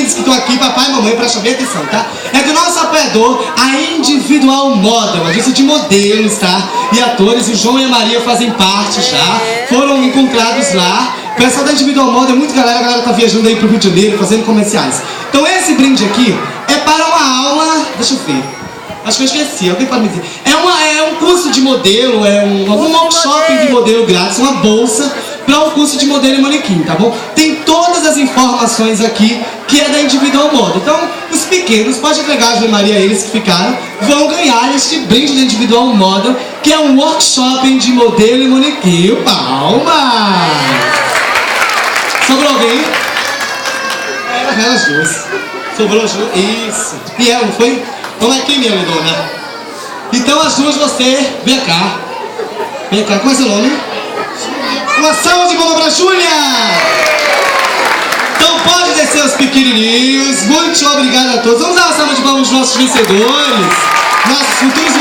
brindes que estão aqui, papai e mamãe, presta bem atenção, tá? É do nosso apoiador, a Individual Model, agência de modelos, tá? E atores, o João e a Maria fazem parte já, foram encontrados lá. O pessoal da Individual Model, a galera tá viajando aí pro Rio de Janeiro, fazendo comerciais. Então esse brinde aqui é para uma aula, deixa eu ver, acho que eu esqueci, alguém pode me dizer. É um curso de modelo, algum workshop de modelo grátis, uma bolsa para um curso de modelo e manequim, tá bom? Tem todas as informações aqui que é da Individual Model. Então, os pequenos, pode entregar a João e Maria, eles que ficaram, vão ganhar este brinde da Individual Model, que é um workshop de modelo e manequim. Palma! Sobrou alguém? Era elas duas. Sobrou as duas. Isso. E ela, não foi? Vamos aqui, minha lindona. Então as duas, você, vem cá. Vem cá, qual é seu nome? Uma salva de palmas pra Júlia! Então pode descer os pequenininhos. Muito obrigado a todos. Vamos dar uma salva de palmas aos nossos vencedores, nossos futuros